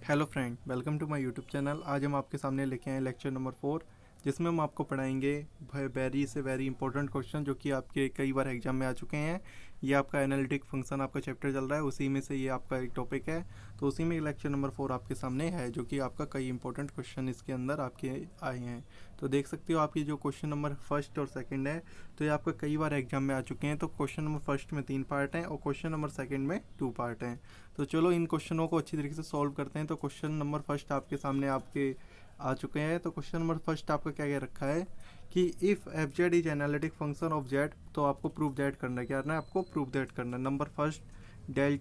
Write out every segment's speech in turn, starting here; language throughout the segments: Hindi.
Hello friend, welcome to my YouTube channel. आज हम आपके सामने लेके आए लेक्चर नंबर 4, जिसमें हम आपको पढ़ाएंगे वेरी से वेरी इंपॉर्टेंट क्वेश्चन जो कि आपके कई बार एग्जाम में आ चुके हैं। ये आपका एनालिटिक फंक्शन आपका चैप्टर चल रहा है, उसी में से ये आपका एक टॉपिक है। तो उसी में लेक्चर नंबर 4 आपके सामने है, जो कि आपका कई इंपॉर्टेंट क्वेश्चन इसके अंदर आपके आए हैं। तो देख सकते हो आपकी जो क्वेश्चन नंबर फर्स्ट और सेकेंड है, तो ये आपका कई बार एग्जाम में आ चुके हैं। तो क्वेश्चन नंबर फर्स्ट में 3 पार्ट हैं और क्वेश्चन नंबर सेकेंड में 2 पार्ट हैं। तो चलो इन क्वेश्चनों को अच्छी तरीके से सॉल्व करते हैं। तो क्वेश्चन नंबर फर्स्ट आपके सामने आपके आ चुके हैं। तो क्वेश्चन नंबर फर्स्ट आपका क्या क्या रखा है कि if F Z is analytic function of Z, तो आपको प्रूव दैट करना है। क्या करना है आपको? प्रूव दैट करना है। Number first, del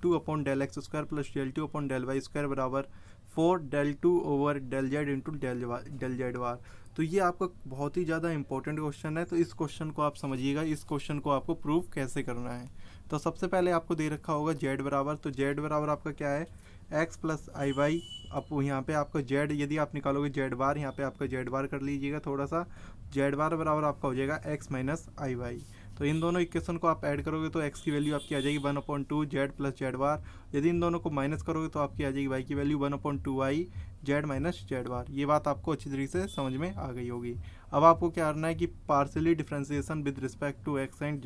two upon del x square plus del two upon del y square बराबर 4 del two over del z into del z bar. तो ये आपका बहुत ही ज़्यादा इंपॉर्टेंट क्वेश्चन है। तो इस क्वेश्चन को आप समझिएगा, इस क्वेश्चन को आपको प्रूव कैसे करना है। तो सबसे पहले आपको दे रखा होगा जेड बराबर, तो जेड बराबर आपका क्या है? एक्स प्लस आई वाई। अब यहाँ पे आपका जेड यदि आप निकालोगे जेड बार, यहाँ पे आपका जेड बार कर लीजिएगा थोड़ा सा। जेड बार बराबर आपका हो जाएगा एक्स माइनस आई वाई। तो इन दोनों इक्वेशन को आप ऐड करोगे तो एक्स की वैल्यू आपकी आ जाएगी 1/2 जेड प्लस जेड बार। यदि इन दोनों को माइनस करोगे तो आपकी आ जाएगी वाई की value 1/2 y z minus z bar. ये बात आपको अच्छी तरीके से समझ में आ गई होगी। अब आपको क्या करना है कि partially differentiation with respect to x and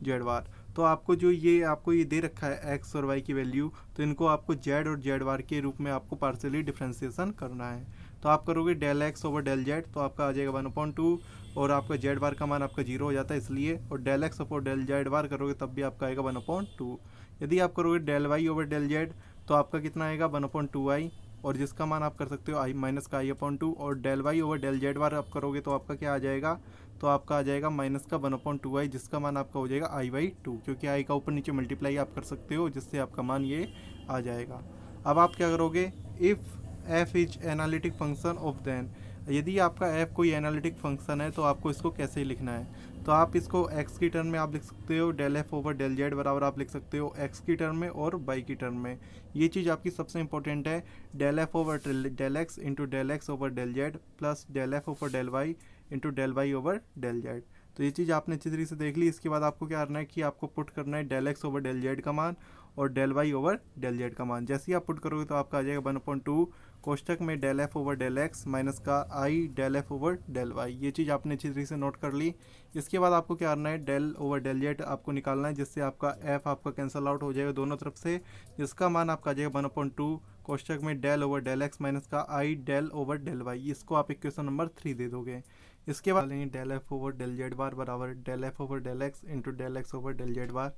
z bar. तो आपको जो ये दे रखा है एक्स और वाई की वैल्यू, तो इनको आपको जेड और जेड बार के रूप में आपको पार्शियली डिफरेंशिएशन करना है। तो आप करोगे del x over del z, तो आपका आ जाएगा 1/2 और आपका जेड बार का मान आपका 0 हो जाता है इसलिए। और del x over del z bar करोगे तब भी आपका आएगा 1/2। यदि आप करोगे del y over del z, तो आपका कितना आएगा 1/2 वाई, और जिसका मान आप कर सकते हो आई माइनस का i/2। और del y over del z bar आप करोगे तो आपका क्या आ जाएगा? तो आपका आ जाएगा माइनस का 1/2 वाई, जिसका मान आपका हो जाएगा i/2, क्योंकि आई का ऊपर नीचे मल्टीप्लाई आप कर सकते हो, जिससे आपका मान ये आ जाएगा। अब आप क्या करोगे? If f is analytic function of then, यदि आपका एफ कोई एनालिटिक फंक्शन है तो आपको इसको कैसे लिखना है? तो आप इसको एक्स की टर्म में आप लिख सकते हो, del f over del z बराबर आप लिख सकते हो एक्स की टर्म में और वाई की टर्म में। ये चीज़ आपकी सबसे इंपॉर्टेंट है। Del f over del x into del x over del z plus del f over del y into del y over del z. तो ये चीज़ आपने अच्छी तरीके से देख ली। इसके बाद आपको क्या करना है कि आपको पुट करना है del x over del z का मान और del y over del z का मान। जैसे ही आप पुट करोगे तो आपका आ जाएगा 1/2 कोष्टक में del f over del x minus का i del f over del y. ये चीज़ आपने अच्छी तरीके से नोट कर ली। इसके बाद आपको क्या करना है? डेल ओवर डेल जेड आपको निकालना है, जिससे आपका एफ आपका कैंसिल आउट हो जाएगा दोनों तरफ से, जिसका मान आपका आ जाएगा 1/2 कोष्टक में del over del x minus का i del over del y. इसको आप इक्वेशन नंबर 3 दे दोगे। इसके बाद लेंगे del f over del z bar बराबर del f over del x into del x over del z bar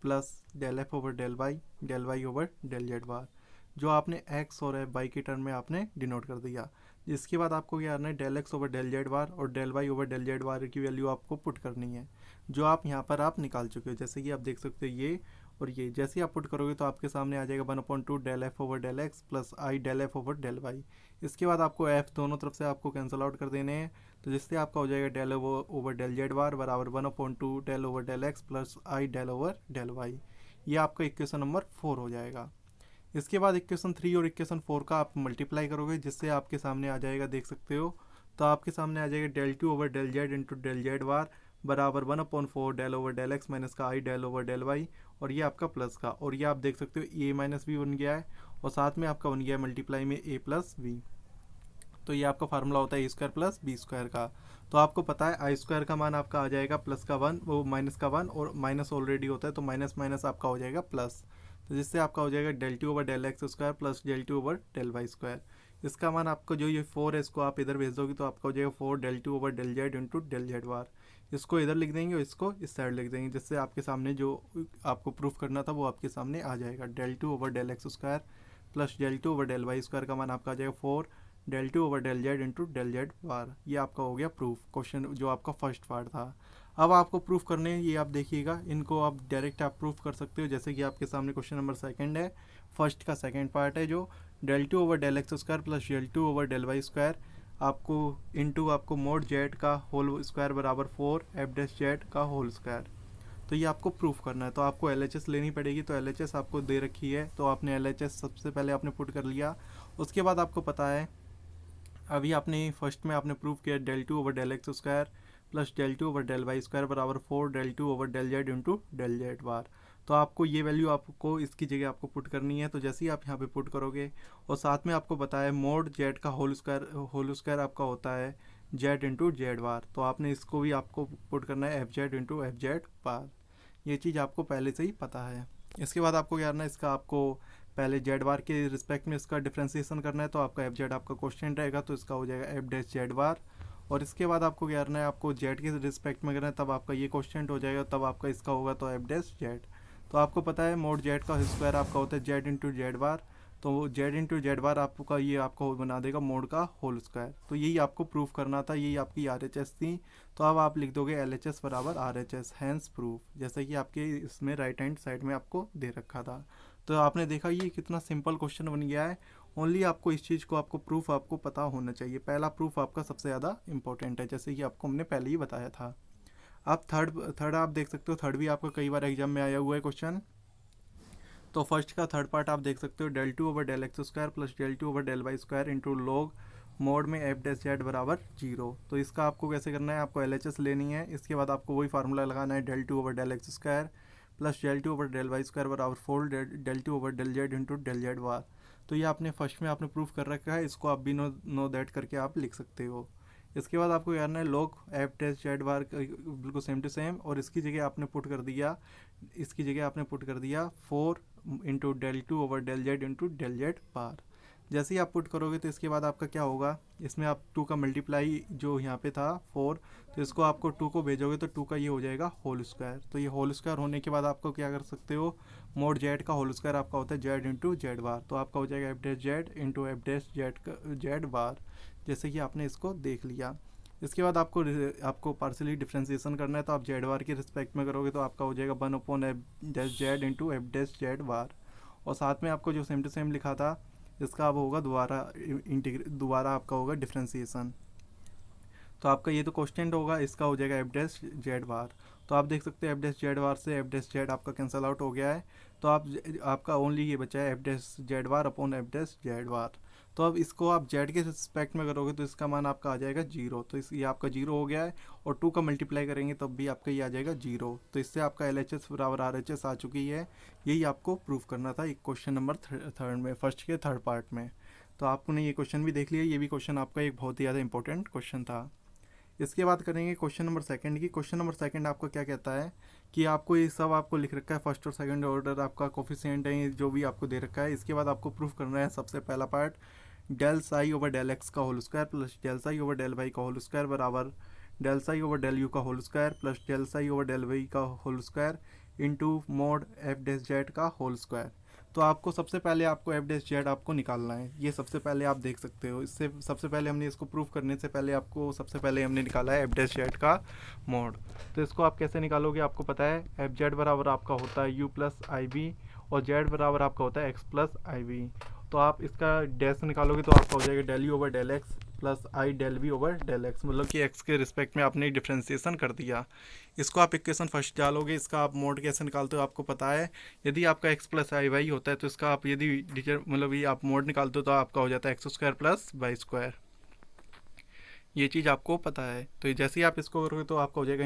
plus del f over del y over del z bar, जो आपने एक्स और वाई की टर्म में आपने डिनोट कर दिया। इसके बाद आपको क्या करना है? Del x over del z bar और del y over del z bar की वैल्यू आपको पुट करनी है, जो आप यहाँ पर आप निकाल चुके हो। जैसे कि आप देख सकते हो ये और ये, जैसे ही आप पुट करोगे तो आपके सामने आ जाएगा 1/2 del f over del x plus i del f over del y. इसके बाद आपको एफ दोनों तरफ से आपको कैंसिल आउट कर देने हैं, तो जिससे आपका हो जाएगा del over del z bar बराबर 1/2 del over del x plus i del over del y. ये आपका इक्वेशन नंबर 4 हो जाएगा। इसके बाद इक्वेशन 3 और इक्वेशन 4 का आप मल्टीप्लाई करोगे, जिससे आपके सामने आ जाएगा, देख सकते हो। तो आपके सामने आ जाएगा del two over del z into del z bar बराबर 1/4 del over del x minus का i del over del y, और ये आपका प्लस का, और ये आप देख सकते हो ए माइनस बी बन गया है, और साथ में आपका बन गया है मल्टीप्लाई में ए प्लस बी। तो ये आपका फार्मूला होता है ए स्क्वायर प्लस बी स्क्वायर का। तो आपको पता है आई स्क्वायर का मान आपका आ जाएगा प्लस का 1, वो माइनस का 1, और माइनस ऑलरेडी होता है तो माइनस माइनस आपका हो जाएगा प्लस। तो जिससे आपका हो जाएगा del two over del x square plus del two over del y square. इसका मान आपको जो ये 4 है, इसको आप इधर भेज दोगे तो आपका हो जाएगा 4 del two over del z into del z bar. इसको इधर लिख देंगे और इसको इस साइड लिख देंगे, जिससे आपके सामने जो आपको प्रूफ करना था वो आपके सामने आ जाएगा। Del two over del x square plus del two over del y square का मान आपका आ जाएगा 4 del two over del z into del z bar. ये आपका हो गया प्रूफ क्वेश्चन, जो आपका फर्स्ट पार्ट था। अब आपको प्रूफ करने हैं, ये आप देखिएगा, इनको आप डायरेक्ट आप प्रूफ कर सकते हो। जैसे कि आपके सामने क्वेश्चन नंबर सेकंड है, फर्स्ट का सेकंड पार्ट है, जो del two over del x square plus del two over del y square आपको इंटू आपको मोड जेड का होल स्क्वायर बराबर 4 एफ डैश जेड का होल स्क्वायर। तो ये आपको प्रूफ करना है। तो आपको LHS लेनी पड़ेगी, तो LHS आपको दे रखी है, तो आपने LHS सबसे पहले आपने पुट कर लिया। उसके बाद आपको पता है, अभी आपने फर्स्ट में आपने प्रूव किया del two over del x square plus del two over del y square बराबर 4 del two over del z into del z bar. तो आपको ये वैल्यू आपको इसकी जगह आपको पुट करनी है। तो जैसे ही आप यहाँ पे पुट करोगे और साथ में आपको बताया मोड जेड का होल स्क्वायर आपका होता है जेड इंटू जेड बार, तो आपने इसको भी आपको पुट करना है f z into f z bar. ये चीज़ आपको पहले से ही पता है। इसके बाद आपको क्या करना है, इसका आपको पहले जेड बार के रिस्पेक्ट में इसका डिफ्रेंसिएशन करना है। तो आपका एफ जेड आपका क्वेश्चन रहेगा, तो इसका हो जाएगा एफ डैश जेड बार। और इसके बाद आपको क्या करना है, आपको जेड के रिस्पेक्ट में करना है, तब आपका ये क्वेश्चन हो जाएगा, तब आपका इसका होगा तो एफ डैश जेड। तो आपको पता है मोड जेड का स्क्वायर आपका होता है जेड इंटू जेड बार, तो जेड इंटू जेड बार आपका ये आपको बना देगा मोड का होल स्क्वायर। तो यही आपको प्रूफ करना था, यही आपकी RHS थी। तो अब आप लिख दोगे LHS बराबर RHS, हैंस प्रूफ, जैसे कि आपके इसमें राइट हैंड साइड में आपको दे रखा था। तो आपने देखा ये कितना सिंपल क्वेश्चन बन गया है। ओनली आपको इस चीज़ को आपको प्रूफ आपको पता होना चाहिए। पहला प्रूफ आपका सबसे ज़्यादा इंपॉर्टेंट है, जैसे कि आपको हमने पहले ही बताया था। आप थर्ड आप देख सकते हो, थर्ड भी आपका कई बार एग्जाम में आया हुआ है क्वेश्चन। तो फर्स्ट का थर्ड पार्ट आप देख सकते हो, del 2 over del x square plus del 2 over del y square into log mode में एफ डैश जेड बराबर 0। तो इसका आपको कैसे करना है, आपको LHS लेनी है। इसके बाद आपको वही फार्मूला लगाना है del 2 over del x square plus del 2 over del y square बराबर 4 del 2 over del z into del z बार। तो ये आपने फर्स्ट में आपने प्रूफ कर रखा है, इसको आप भी नो दैट करके आप लिख सकते हो। इसके बाद आपको करना है लॉग एफ डैश जेड बार बिल्कुल सेम टू सेम, और इसकी जगह आपने पुट कर दिया 4 into del 2 over del z into del z बार। जैसे ही आप पुट करोगे तो इसके बाद आपका क्या होगा, इसमें आप 2 का मल्टीप्लाई जो यहाँ पे था 4, तो इसको आपको 2 को भेजोगे तो 2 का ये हो जाएगा होल स्क्वायर। तो ये होल स्क्वायर होने के बाद आपको क्या कर सकते हो, मोड जेड का होल स्क्वायर आपका होता है जेड इंटू जेड बार। तो आपका हो जाएगा f dash z into f dash z bar, जैसे कि आपने इसको देख लिया। इसके बाद आपको पार्शियली डिफ्रेंसिएशन करना है, तो आप जेड बार के रिस्पेक्ट में करोगे तो आपका हो जाएगा 1 f dash z into f dash z bar. और साथ में आपको जो सेम टू सेम लिखा था इसका अब होगा दोबारा आपका होगा डिफ्रेंसिएशन। तो आपका ये तो क्वेश्चन होगा, इसका हो जाएगा एफ डैश जेड बार। तो आप देख सकते हैं एफ डैश जेड बार से एफ डैश जेड आपका कैंसिल आउट हो गया है। तो आपका ओनली ये बचा है f dash z bar upon f dash z bar. तो अब इसको आप जेड के रिस्पेक्ट में करोगे तो इसका मान आपका आ जाएगा 0। तो ये आपका 0 हो गया है, और 2 का मल्टीप्लाई करेंगे तब भी आपका ये आ जाएगा 0। तो इससे आपका LHS बराबर RHS आ चुकी है। यही आपको प्रूफ करना था एक क्वेश्चन नंबर थर्ड में, फर्स्ट के थर्ड पार्ट में। तो आपने ये क्वेश्चन भी देख लिया, ये भी क्वेश्चन आपका एक बहुत ही ज़्यादा इंपॉर्टेंट क्वेश्चन था। इसके बाद करेंगे क्वेश्चन नंबर सेकंड की। क्वेश्चन नंबर सेकंड आपको क्या कहता है कि आपको ये सब आपको लिख रखा है, फर्स्ट और सेकंड ऑर्डर आपका कोफिशिएंट है जो भी आपको दे रखा है। इसके बाद आपको प्रूफ करना है सबसे पहला part, del psi over del x का whole square plus del psi over del y का होल स्क्वायर बराबर del psi over del u का whole square plus del psi over del y का whole square into mod f dash z का होल स्क्वायर। तो आपको सबसे पहले आपको एफ डैश जेड आपको निकालना है। ये सबसे पहले आप देख सकते हो, इससे सबसे पहले हमने इसको प्रूफ करने से पहले आपको सबसे पहले हमने निकाला है एफ डैश जेड का मोड। तो इसको आप कैसे निकालोगे, आपको पता है एफ जेड बराबर आपका होता है यू प्लस आई बी, और जेड बराबर आपका होता है एक्स प्लस आई बी। तो आप इसका डैश निकालोगे तो आपका हो जाएगा del u over del x plus i del b over del x, मतलब कि एक्स के रिस्पेक्ट में आपने डिफ्रेंसिएशन कर दिया। इसको आप इक्वेशन फर्स्ट डालोगे, इसका आप मोड कैसे निकालते हो आपको पता है। यदि आपका एक्स प्लस आई वाई होता है तो इसका आप यदि मतलब ये आप मोड निकालते हो तो आपका हो जाता है x square plus y square. ये चीज़ आपको पता है। तो जैसे ही आप इसको करोगे तो आपका हो जाएगा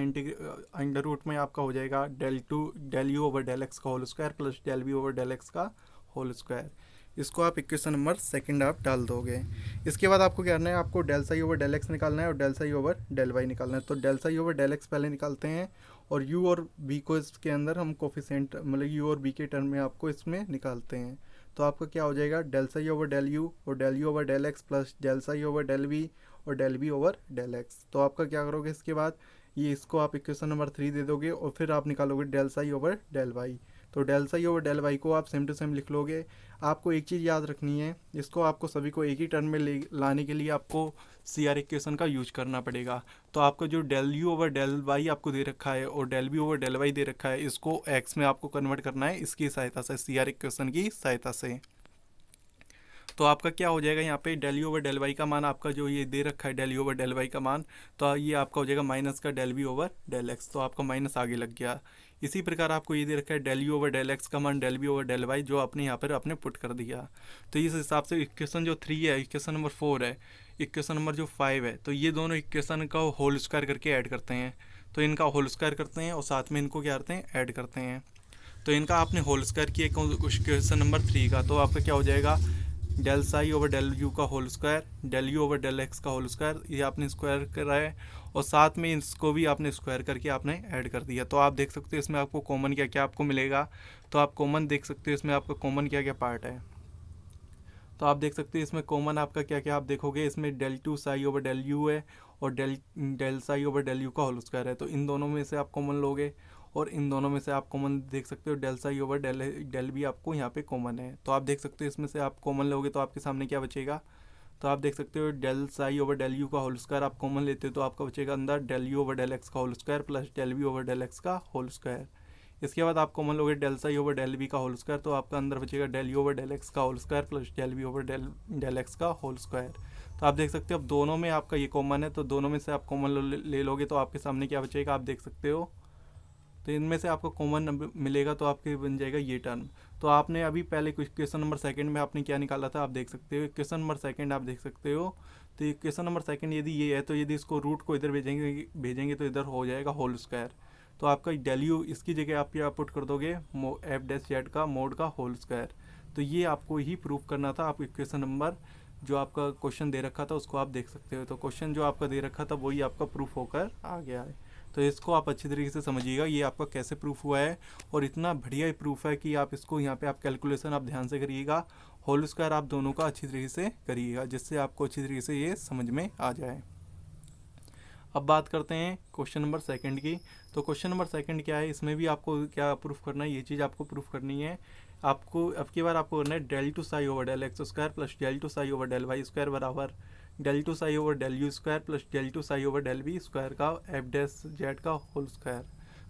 अंडर रूट में आपका हो जाएगा del u over del x का whole square plus del b over del x का होल स्क्वायर। इसको आप इक्वेशन नंबर सेकंड आप डाल दोगे। इसके बाद आपको क्या करना है, आपको del psi over del x निकालना है और del psi over del y निकालना है। तो del psi over del x पहले निकालते हैं, और यू और बी को इसके अंदर हम कोफिशिएंट मतलब यू और बी के टर्म में आपको इसमें निकालते हैं। तो आपका क्या हो जाएगा del psi over del u और del u over del x plus del psi over del b और del b over del x. तो आपका क्या करोगे, इसके बाद ये इसको आप इक्वेशन नंबर 3 दे दोगे, और फिर आप निकालोगे del psi over del y. तो del psi over del y को आप सेम टू सेम लिख लोगे। आपको एक चीज़ याद रखनी है, इसको आपको सभी को एक ही टर्म में लाने के लिए आपको CR इक्वेशन का यूज करना पड़ेगा। तो आपका जो del u over del y आपको दे रखा है और del b over del y दे रखा है, इसको एक्स में आपको कन्वर्ट करना है इसकी सहायता से, CR इक्वेशन की सहायता से। तो आपका क्या हो जाएगा, यहाँ पे del u over del y का मान आपका जो ये दे रखा है del u over del y का मान, तो ये आपका हो जाएगा माइनस का del b over del x. तो आपका माइनस आगे लग गया। इसी प्रकार आपको ये दे रखा है del u over del x का मान del b over del y, जो आपने यहाँ पर आपने पुट कर दिया। तो इस हिसाब से इक्वेशन जो 3 है, इक्वेशन नंबर 4 है, इक्वेशन नंबर जो 5 है, तो ये दोनों इक्वेशन का होल स्क्वायर करके ऐड करते हैं। तो इनका होल स्क्वायर करते हैं और साथ में इनको क्या करते हैं, ऐड करते हैं। तो इनका आपने होल स्क्वायर किया क्वेश्चन नंबर 3 का, तो आपका क्या हो जाएगा, del psi over del u का whole square, del u over del x का होल स्क्वायर, ये आपने स्क्वायर करा है और साथ में इसको भी आपने स्क्वायर करके आपने ऐड कर दिया। तो आप देख सकते हो इसमें आपको कॉमन क्या क्या आपको मिलेगा। तो आप कॉमन देख सकते हो इसमें आपका कॉमन क्या क्या पार्ट है। तो आप देख सकते हैं इसमें कॉमन आपका क्या क्या आप देखोगे, इसमें del two psi over del u है और del psi over del u का होल स्क्वायर है। तो इन दोनों में से आप कॉमन लोगे और इन दोनों में से आप कॉमन देख सकते हो डेल साई ओवर डेल भी आपको यहाँ पे कॉमन है। तो आप देख सकते हो इसमें से आप कॉमन लोगे तो आपके सामने क्या बचेगा। तो आप देख सकते हो del psi over del u का होल स्क्वायर आप कॉमन लेते हो तो आपका बचेगा अंदर del u over del x का whole square plus del v over del x का होल स्क्वायर। इसके बाद आप कॉमन लोगे del psi over del b का होल स्क्वायर, तो आपका अंदर बचेगा del u over del x का whole square plus del b over del x का होल स्क्वायर। तो आप देख सकते हो अब दोनों में आपका ये कॉमन है, तो दोनों में से आप कॉमन ले लोगे तो आपके सामने क्या बचेगा आप देख सकते हो। तो इनमें से आपको कॉमन मिलेगा तो आपके बन जाएगा ये टर्म। तो आपने अभी पहले क्वेश्चन नंबर सेकंड में आपने क्या निकाला था आप देख सकते हो, क्वेश्चन नंबर सेकंड आप देख सकते हो। तो ये क्वेश्चन नंबर सेकंड यदि ये है तो यदि इसको रूट को इधर भेजेंगे तो इधर हो जाएगा होल स्क्वायर। तो आपका डेल यू इसकी जगह आप क्या पुट कर दोगे एफ डैश जेड का मोड का होल स्क्वायर। तो ये आपको ही प्रूफ करना था। आप क्वेश्चन नंबर जो आपका क्वेश्चन दे रखा था उसको आप देख सकते हो। तो क्वेश्चन जो आपका दे रखा था वही आपका प्रूफ होकर आ गया है। तो इसको आप अच्छी तरीके से समझिएगा ये आपका कैसे प्रूफ हुआ है और इतना बढ़िया प्रूफ है कि आप इसको यहाँ पे आप कैलकुलेशन आप ध्यान से करिएगा, होल स्क्वायर आप दोनों का अच्छी तरीके से करिएगा जिससे आपको अच्छी तरीके से ये समझ में आ जाए। अब बात करते हैं क्वेश्चन नंबर सेकंड की। तो क्वेश्चन नंबर सेकंड क्या है, इसमें भी आपको क्या प्रूफ करना है, ये चीज़ आपको प्रूफ करनी है। आपको अब की बार आपको करना है del two psi over del x square plus del two psi over del y square बराबर del two psi over del u square plus del two psi over del b square का एफ डैश जेड का होल स्क्वायर।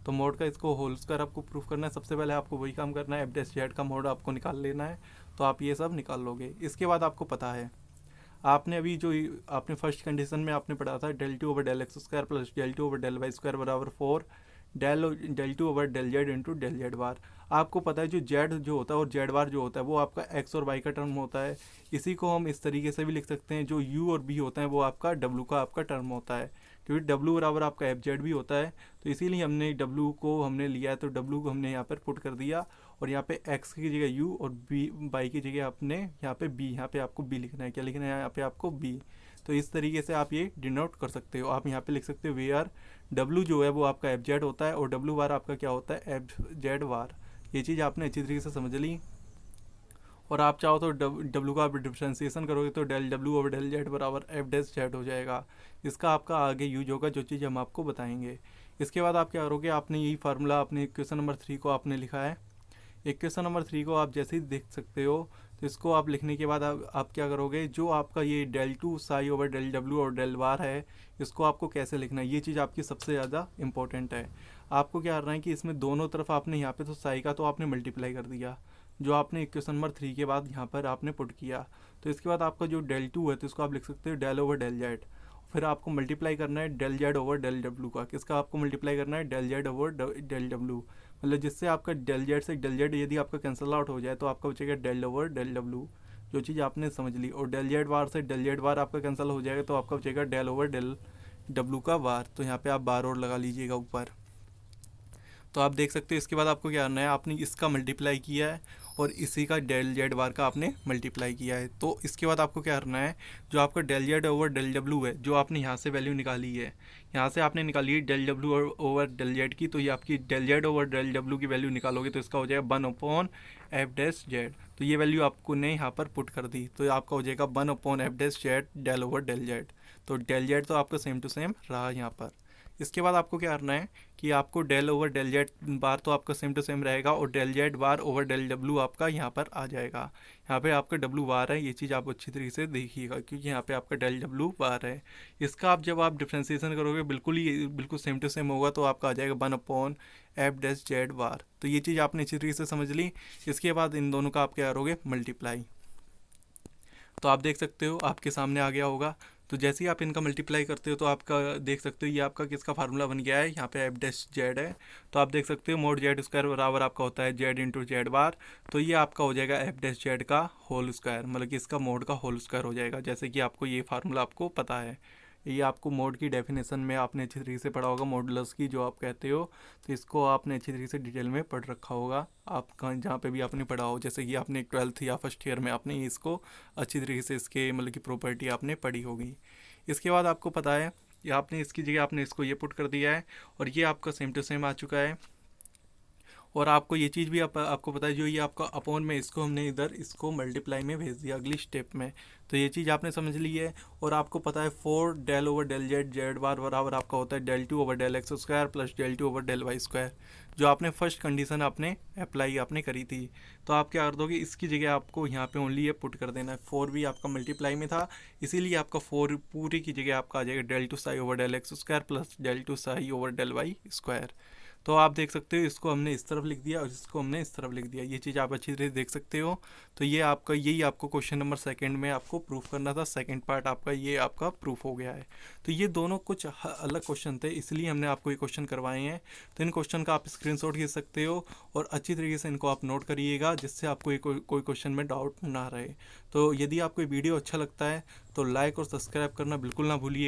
तो मोड का इसको होल स्क्वायर आपको प्रूफ करना है। सबसे पहले आपको वही काम करना है, एफ डैश जेड का मोड आपको निकाल लेना है। तो आप ये सब निकाल लोगे। इसके बाद आपको पता है आपने अभी जो आपने फर्स्ट कंडीशन में आपने पढ़ा था del two over del x square plus del two over del y square बराबर 4 del two over del z into del z bar. आपको पता है जो जेड जो होता है और जेड बार जो होता है वो आपका एक्स और वाई का टर्म होता है। इसी को हम इस तरीके से भी लिख सकते हैं, जो यू और बी होता है वो आपका डब्लू का आपका टर्म होता है, क्योंकि डब्लू बराबर आपका एफ जेड भी होता है। तो इसीलिए हमने डब्लू को हमने लिया है, तो डब्लू को हमने यहाँ पर पुट कर दिया और यहाँ पे एक्स की जगह यू और बी वाई की जगह आपने यहाँ पे बी, यहाँ पे आपको बी लिखना है। क्या लिखना है यहाँ पे आपको बी। तो इस तरीके से आप ये डिनोट कर सकते हो। आप यहाँ पे लिख सकते हो वे आर डब्लू जो है वो आपका एफ जेड होता है और डब्लू बार आपका क्या होता है एफ जेड बार। ये चीज़ आपने अच्छी तरीके से समझ ली। और आप चाहो तो डब्लू का आप डिफ्रेंसिएशन करोगे तो डेल डब्लू ओवर डेल जेड बराबर एफ डैश जेड हो जाएगा। इसका आपका आगे यूज होगा जो चीज़ हम आपको बताएंगे। इसके बाद आप क्या करोगे, आपने यही फार्मूला अपने क्वेश्चन नंबर 3 को आपने लिखा है। क्वेश्चन नंबर 3 को आप जैसे ही देख सकते हो तो इसको आप लिखने के बाद आप क्या करोगे, जो आपका ये del two psi over del डब्लू और डेल बार है इसको आपको कैसे लिखना है, ये चीज़ आपकी सबसे ज़्यादा इंपॉर्टेंट है। आपको क्या करना है कि इसमें दोनों तरफ आपने यहाँ पे तो साई का तो आपने मल्टीप्लाई कर दिया जो आपने क्वेश्चन नंबर 3 के बाद यहाँ पर आपने पुट किया। तो इसके बाद आपका जो डेल टू है तो इसको आप लिख सकते हो डेल ओवर डेल जेड। फिर आपको मल्टीप्लाई करना है डेल जेड ओवर डेल डब्लू का। किसका आपको मल्टीप्लाई करना है, डेल जेड ओवर डेल डब्लू। मतलब जिससे आपका डेल जेड से डेल जेड यदि आपका कैंसिल आउट हो जाए तो आपका बचेगा डेल ओवर डेल डब्लू, जो चीज़ आपने समझ ली। और डेल जेड बार से डेल जेड बार आपका कैंसिल हो जाएगा तो आपका बचेगा डेल ओवर डेल डब्लू का बार। तो यहाँ पे आप बार और लगा लीजिएगा ऊपर। तो आप देख सकते हो इसके बाद आपको क्या करना है, आपने इसका मल्टीप्लाई किया है और इसी का डेल जेड बार का आपने मल्टीप्लाई किया है। तो इसके बाद आपको क्या करना है, जो आपका डेल जेड ओवर डेल डब्लू है जो आपने यहाँ से वैल्यू निकाली है, यहाँ से आपने निकाली है डेल डब्लू ओवर डेल जेड की, तो ये आपकी डेल जेड ओवर डेल डब्लू की वैल्यू निकालोगे तो इसका हो जाएगा 1 एफ डैश जेड। तो ये वैल्यू आपको ने यहाँ पर पुट कर दी तो आपका हो जाएगा 1 f dash z del over del z. तो डेल जेड तो आपका सेम टू सेम रहा यहाँ पर। इसके बाद आपको क्या करना है कि आपको del over del z bar तो आपका सेम टू सेम रहेगा और डेल जेड बार ओवर डेल डब्लू आपका यहाँ पर आ जाएगा। यहाँ पे आपका डब्लू बार है, ये चीज़ आप अच्छी तरीके से देखिएगा क्योंकि यहाँ पे आपका डेल डब्लू बार है। इसका आप जब आप डिफ्रेंसिएशन करोगे बिल्कुल सेम टू सेम होगा तो आपका आ जाएगा 1 एफ डैश जेड बार। तो ये चीज़ आपने अच्छी तरीके से समझ ली। इसके बाद इन दोनों का आप क्या करोगे, मल्टीप्लाई। तो आप देख सकते हो आपके सामने आ गया होगा। तो जैसे ही आप इनका मल्टीप्लाई करते हो तो आपका देख सकते हो ये आपका किसका फार्मूला बन गया है, यहाँ पे एफ डैश जेड है। तो आप देख सकते हो मोड जेड स्क्वायर बराबर आपका होता है जेड इंटू जेड बार। तो ये आपका हो जाएगा एफ डैश जेड का होल स्क्वायर, मतलब कि इसका मोड का होल स्क्वायर हो जाएगा, जैसे कि आपको ये फार्मूला आपको पता है। ये आपको मोड की डेफिनेशन में आपने अच्छी तरीके से पढ़ा होगा, मॉडुलस की जो आप कहते हो, तो इसको आपने अच्छी तरीके से डिटेल में पढ़ रखा होगा। आप कहाँ जहाँ पे भी आपने पढ़ा हो, जैसे कि आपने 12th या फर्स्ट ईयर में आपने इसको अच्छी तरीके से इसके मतलब की प्रॉपर्टी आपने पढ़ी होगी। इसके बाद आपको पता है ये आपने इसकी जगह आपने इसको ये पुट कर दिया है और ये आपका सेम टू सेम आ चुका है। और आपको ये चीज़ भी आपको पता है, जो ये आपका अपॉन में इसको हमने इधर इसको मल्टीप्लाई में भेज दिया अगली स्टेप में, तो ये चीज़ आपने समझ ली है। और आपको पता है 4 del over del z z bar बराबर आपका होता है del 2 over del x square plus del 2 over del y square, जो आपने फर्स्ट कंडीशन आपने अप्लाई आपने करी थी। तो आप क्या कर दोगे, इसकी जगह आपको यहाँ पे ओनली ये पुट कर देना है। 4 भी आपका मल्टीप्लाई में था, इसीलिए आपका 4 पूरी की जगह आपका आ जाएगा del 2 Sai over del x square plus del 2 Sai over del y square. तो आप देख सकते हो इसको हमने इस तरफ लिख दिया और इसको हमने इस तरफ लिख दिया, ये चीज़ आप अच्छी तरह से देख सकते हो। तो ये आपका यही आपको क्वेश्चन नंबर सेकंड में आपको प्रूफ करना था, सेकंड पार्ट आपका ये आपका प्रूफ हो गया है। तो ये दोनों कुछ अलग क्वेश्चन थे, इसलिए हमने आपको ये क्वेश्चन करवाए हैं। तो इन क्वेश्चन का आप स्क्रीनशॉट खींच सकते हो और अच्छी तरीके से इनको आप नोट करिएगा, जिससे आपको कोई क्वेश्चन में डाउट ना रहे। तो यदि आपको वीडियो अच्छा लगता है तो लाइक और सब्सक्राइब करना बिल्कुल ना भूलिए।